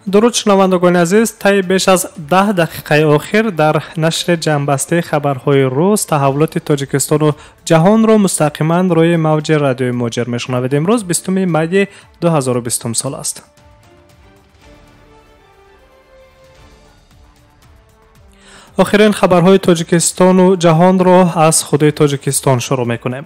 дуруд шунавандагони азиз, таи беш аз 10 дақиқаи охир дар нашри ҷамъбастаи хабарҳои рӯз таҳаввулоти Тоҷикистону ҷаҳонро мустақиман рӯи мавҷи радиои Моҷир мешунавед. Имрӯз 20 майи 2020 сол аст. охирин хабарҳои Тоҷикистону ҷаҳонро аз худи Тоҷикистон шурӯъ мекунем.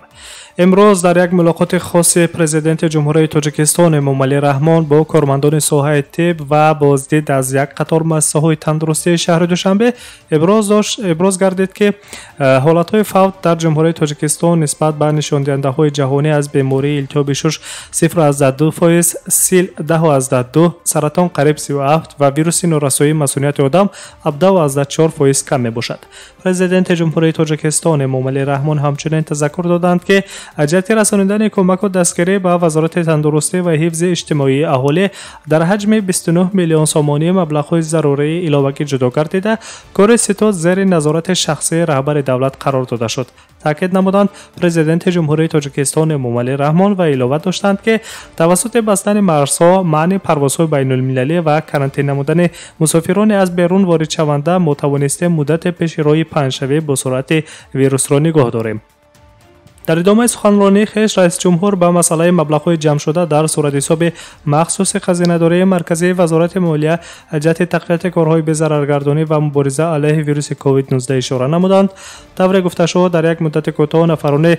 имрӯз дар як мулоқоти хоси президенти ҷумҳурияи Тоҷикистон Эмомалӣ Раҳмон бо кормандони соҳаи тиб ва боздид аз як қатор муассисаҳои тандурустии шаҳри Душанбе иброз гардид, ки ҳолатҳои фавт дар ҷумҳурияи Тоҷикистон нисбат ба нишондиҳандаҳои ҷаҳонӣ аз бемории илтиҳоби шуш 0.2%, сил 10.2%, саратон қариб 37% ва вируси норасоии масунияти одам 17.4% кам мебошад. Президенти ҷумҳурияи Тоҷикистон Эмомалӣ Раҳмон ҳамчунин тазаккур доданд, ки ҷаҳати расонидани кӯмаку дастгирӣ ба вазорати тандурустӣ ва ҳифзи иҷтимоии аҳолӣ дар ҳаҷми 29 миллион сомонии маблағҳои зарурии иловагӣ ҷудо гардида, кори ситод зери назорати шахсии раҳбари давлат қарор дода шуд. таъкид намуданд президенти ҷумҳурияи Тоҷикистон Эмомалӣ Раҳмон ва илова доштанд, ки тавассути бастани марзҳо, маъни парвозҳои байнулмилалӣ ва карантин намудани мусофирони аз берун воридшаванда мо тавонистем муддати пеши роҳи паҳншавӣ бо суръати вирусро нигоҳ дорем. дар идомаи суханронии хеш раис ҷумҳур ба масъалаи маблағҳои ҷамъшуда дар суратҳисоби махсуси хазинадории марказии вазорати молия ҷаҳати тақвияти корҳои безараргардонӣ ва мубориза алайҳи вируси COVID-19 ишора намуданд. тавре гуфта шуд, дар як муддати кӯтоҳ нафарони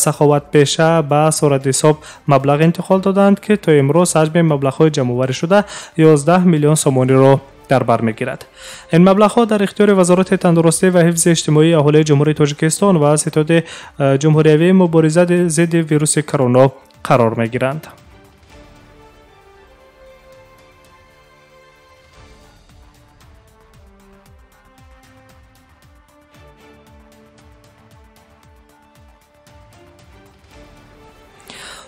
саховатпеша ба суратҳисоб маблағ интиқол доданд, ки то имрӯз ҳаҷми маблағҳои ҷамъоваришуда 11 миллион сомониро дар бар мегирад. ин маблағҳо дар ихтиёри вазорати тандурустӣ ва ҳифзи иҷтимоии аҳолии ҷумҳурияи Тоҷикистон ва ситоди ҷумҳуриявии мубориза зидди вируси короно қарор мегиранд.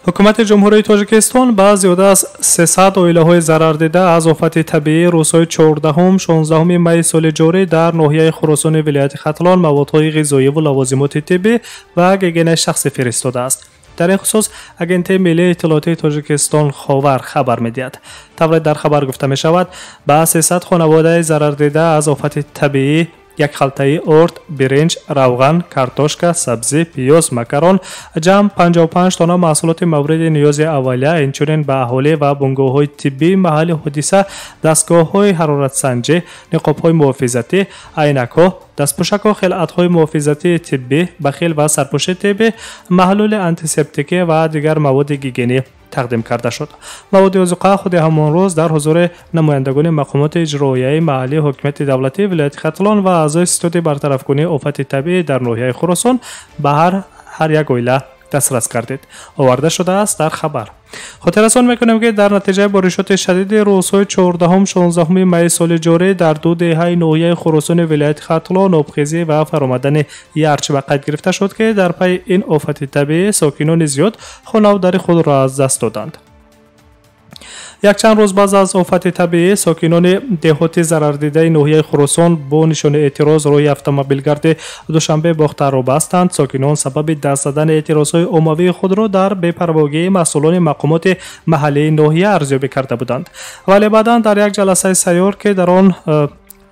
ҳукумати ҷумҳурияи Тоҷикистон ба зиёда аз 300 оилаҳои зарардида аз офати табиӣ рӯзҳои 14-16 майи соли ҷорӣ дар ноҳияи Хуросони вилояти Хатлон маводҳои ғизоиву лавозимоти тиббӣ ва гигиенаи шахсӣ фиристодааст. дар ин хусус агентияи миллии иттилоотии Тоҷикистон ховар хабар медиҳад. тавре дар хабар гуфта мешавад, ба 300 хонаводаи зарардида аз офати табиӣ як халтаи орд, биринҷ, равған, картошка, сабзӣ, пиёз, макарон, ҷамъ 55 тонна маҳсулоти мавриди ниёзи аввалия, инчунин ба аҳолӣ ва бунгоҳҳои тиббии маҳалли ҳодиса дастгоҳҳои ҳароратсанҷӣ, ниқобҳои муҳофизатӣ, айнакҳо, дастпӯшаку хелъатҳои муҳофизатии тиббӣ, бахил ва сарпӯши тиббӣ, маҳлули антисептикӣ ва дигар маводи гигиенӣ тақдим карда шуд. маводи озуқа худи ҳамон рӯз дар ҳузури намояндагони мақомоти иҷроияи маҳаллии ҳокимияти давлатии вилояти Хатлон ва аъзои ситоди бартарафкунии офати табиӣ дар ноҳияи Хуросон ба ҳар як оила дастрас гардид, оварда шудааст дар хабар. хотиррасон мекунем, ки дар натиҷаи боришоти шадиди рӯзҳои 14-16 майи соли ҷорӣ дар ду деҳаи ноҳияи Хуросони вилояти Хатлон обхезӣ ва фаромадани ярч ба қайд гирифта шуд, ки дар пайи ин офати табиӣ сокинони зиёд хонаводари худро аз даст доданд. якчанд рӯз баъд аз офати табиӣ сокинони деҳоти зарардидаи ноҳияи Хуросон бо нишони эътироз роҳи автомобилгарди Душанбе бохтаро бастанд. сокинон сабаби даст задани эътирозҳои оммавии худро дар бепарвогии масъулони мақомоти маҳаллии ноҳия арзёбӣ карда буданд, вале баъдан дар як ҷаласаи сайёр, ки дар он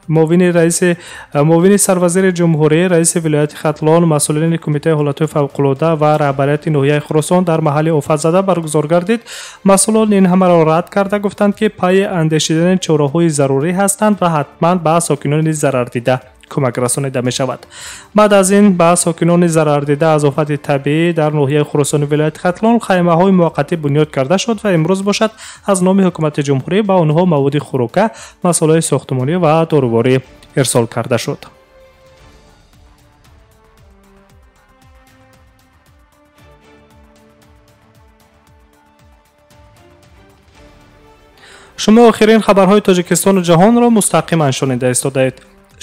муовини сарвазири ҷумҳурӣ, раиси вилояти Хатлон, масъулини кумитаи ҳолатҳои фавқулода ва раҳбарияти ноҳияи Хуросон дар маҳалли офатзада баргузор гардид, масъулон ин ҳамаро рад карда гуфтанд, ки пайи андешидани чораҳои зарурӣ ҳастанд ва ҳатман ба сокинони зарардида кӯмак расонида мешавад. баъд аз ин ба сокинони зарардида аз офати табиӣ дар ноҳияи Хуросони вилояти Хатлон хаймаҳои муваққатӣ бунёд карда шуд ва имрӯз бошад аз номи ҳукумати ҷумҳурӣ ба онҳо маводи хӯрока, масъулаи сохтмонӣ ва доруворӣ ирсол карда шуд. шумо охирин хабарҳои Тоҷикистону ҷаҳонро мустақиман шунида истодаед.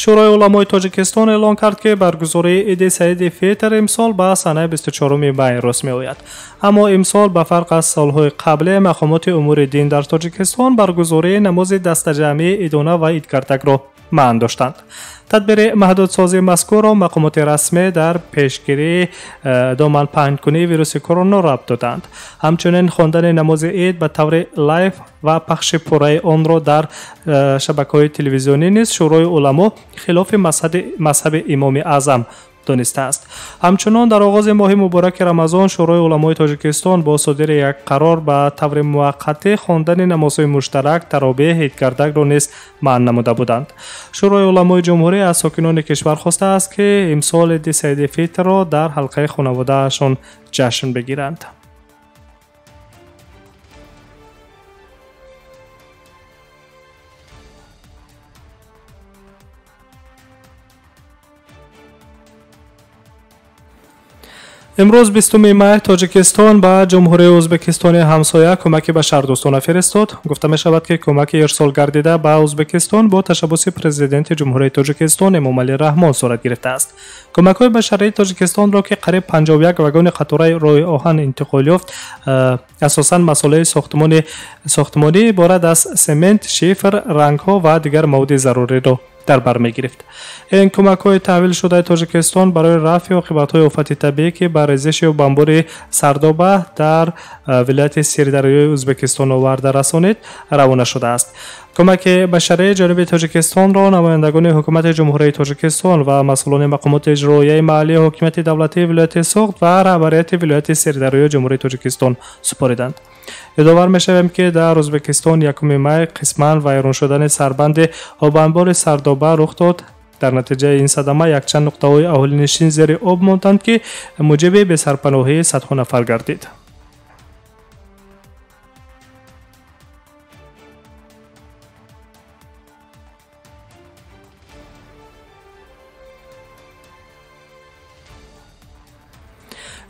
шӯрои уламои Тоҷикистон эълон кард, ки баргузории Иди Саиди Фитр имсол ба санаи 24 май рост меояд. аммо имсол ба фарқ аз солҳои қабле мақомоти умури дин дар Тоҷикистон баргузории намози дастаҷамъии идона ва идкардакро منع داشتند. تدبیر محدودسازی مذکور را مقامات رسمی در پیشگیری دامن پهن کنی ویروس کرونا ربط دادند. همچنین خواندن نماز عید به طور لایو و پخش پوره آن را در شبکه‌های تلویزیونی نیز شورای علما خلاف مذهب امام اعظم دانسته است. همچنان در آغاز ماه مبارک رمضان شورای علمای تاجیکستان با صدور یک قرار به طور موقت خواندن نمازهای مشترک تراویح عیدگردک را نیز منع نموده بودند. شورای علمای جمهوری از ساکنان کشور خواسته است که امسال عید سعید فطر را در حلقه خانواده‌شان جشن بگیرند. امروز 20 می تاجیکستان به جمهوری ازبکستان همسایه کمک بشردوستانه فرستاد. گفته می شود که کمک ارسال گردیده به ازبکستان با تشبث پرزیدنت جمهوری تاجیکستان امامعلی رحمان صورت گرفته است. کمک های بشری تاجیکستان را که قریب 51 واگن قطار راه آهن انتقال یافت، اساساً مسائل ساختمانی عبارت از سمنت، شیفر، رنگ ها و دیگر مواد ضروری را در بر می گرفت. این کمک های تحویل شده تاجیکستان برای رفع عاقبت های آفت طبیعی که به ریزش و بمبار سردابه در ولایت سیردریای ازبکستان آورده رسانید روانه شده است. کمک بشری جانب تاجیکستان را نمایندگان حکومت جمهوری تاجیکستان و مسئولان مقامات اجرایی محلی حکومت دولتی ولایت سوخت و رهبریت ولایت سیردریای جمهوری تاجیکستان سپاریدند. یادآور می‌شویم که در ازبکستان 1 می قسماً ویران شدن سربند آبانبار سردابه رخ داد. در نتیجه این صدمه یک چند نقطه‌های اهالی‌نشین زیر آب ماندند که موجب به سرپناهی صدها نفر گردید.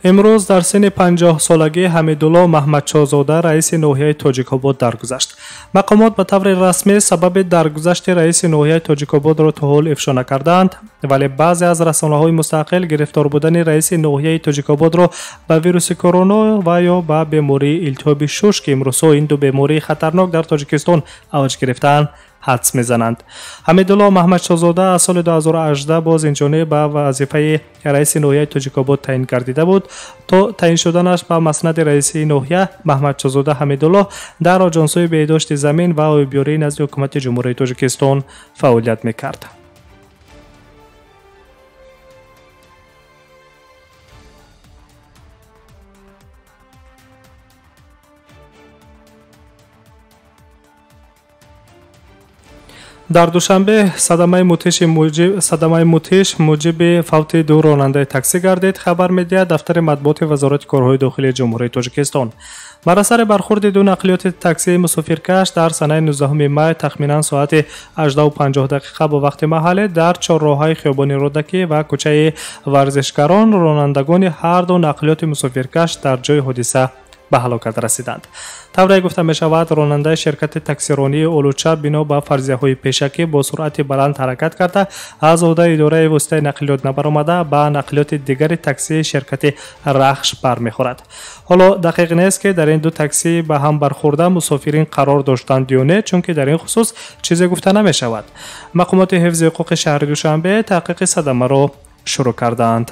امروز در سن 50 سالگی حمیدالله محمدشاهزاده رئیس ناحیه تاجیک‌آباد درگذشت. مقامات به طور رسمی سبب درگذشت رئیس ناحیه تاجیک‌آباد را تا حال افشا نکردند، ولی بعضی از رسانه‌های مستقل گرفتار بودن رئیس ناحیه تاجیک‌آباد را به ویروس کرونا و یا به بیماری التهاب شش که امروزها این دو بیماری خطرناک در تاجیکستان اوج گرفتند حدس میزنند. حمیدالله محمدشاهزاده از سال 2018 باز اینجانب به وظیفه رئیس ناحیه تاجیک‌آباد تعیین گردیده بود. تا تعیین شدنش به مسند رئیس ناحیه، محمدشاهزاده حمیدالله در آژانس‌های بهداشت زمین و آبیاری نزد حکومت جمهوری تاجیکستان فعالیت میکرد. در دوشنبه صدمه موتش موجب فوت 2 راننده تاکسی گردید. خبر می‌دهد دفتر مطبوعات وزارت کارهای داخلی جمهوری تاجیکستان. بر اثر برخورد 2 نقلیات تاکسی مسافرکش در سنه 19 می تخمینا ساعت 18:50 با وقت محلی در چهارراه‌های خیابان رودکی و کوچه ورزشکاران رانندگان هر 2 نقلیات مسافرکش در جای حادثه به هلاکت رسیدند. طوری گفته می شود راننده شرکت تاکسیرانی اولوچا بنا به فرضیه‌های پیشکی با سرعت بلند حرکت کرده از عهده اداره واسطه نقلیات نبرآمده به نقلیات دیگر تاکسی شرکت رخش برمیخورد. حالا دقیق نیست که در این 2 تاکسی به هم برخورده مسافرین قرار داشتند یا نه، چون که در این خصوص چیزی گفته نمی شود. مقامات حفظ حقوق شهر دوشنبه تحقیق صدمه را شروع کردند.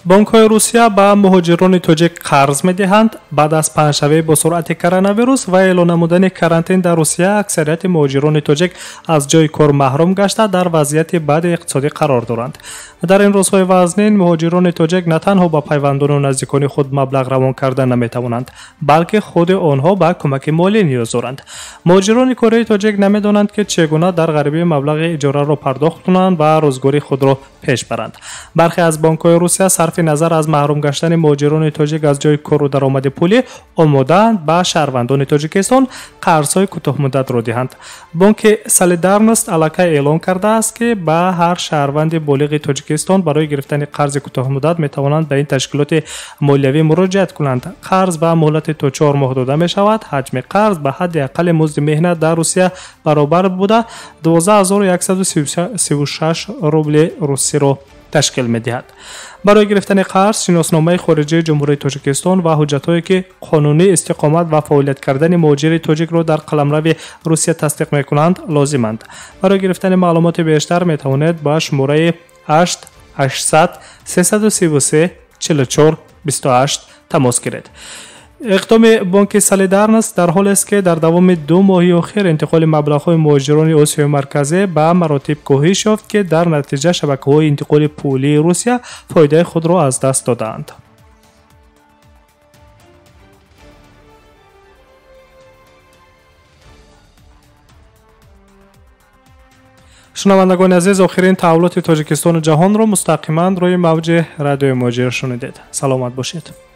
بانک‌های روسیه به مهاجران تاجیک قرض می‌دهند. بعد از پنجشنبه با سرعت کرونا ویروس و اعلان نمودن کرانتین در روسیه، اکثریت مهاجران تاجیک از جای کار محروم گشته در وضعیت بد اقتصادی قرار دارند. در این روزهای وزنین مهاجران تاجیک نه تنها با پیوندان و نزدیکان خود مبلغ روان کردن نمی‌توانند، بلکه خود آنها به کمک مالی نیاز دارند. مهاجران کره تاجیک نمی‌دانند که چگونه در غریبه مبلغ اجاره را پرداخت کنند و روزگاری خود را پیش برند. برخی از بانک‌های روسیه صرف صرف نظر از محروم گشتن مهاجران تاجیک از جای کار و درآمد پولی آماده‌اند به شهروندان تاجیکستان قرض‌های کوتاه مدت را دهند. بانک سالیدارنست علاقه اعلام کرده است که به هر شهروند بالغ تاجیکستان برای گرفتن قرض کوتاه مدت می‌توانند به این تشکیلات مالیوی مراجعه کنند. قرض به مهلت تا 4 ماه داده می‌شود. حجم قرض به حد اقل مزد مهنت در روسیه برابر بوده 12136 روبل روسی را تشکیل می‌دهد. برای گرفتن قرض شناسنامه خارجی جمهوری تاجیکستان و حجت‌هایی که قانونی استقامت و فعالیت کردن مهاجر تاجیک را در قلمرو روسیه تصدیق می‌کنند لازمند. برای گرفتن معلومات بیشتر می‌توانید با شماره 8800 333 44 28 تماس گیرید. اقدام بانک سالیدارنست در حال است که در دوام 2 ماه اخیر انتقال مبلغ‌های مهاجران آسیای مرکزی به مراتب کاهش یافت که در نتیجه شبکه‌های انتقال پولی روسیه فایده خود را از دست دادند. شنوندگان عزیز، آخرین تحولات تاجیکستان و جهان را مستقیما روی موج رادیو مهاجر شنیدید. سلامت باشید.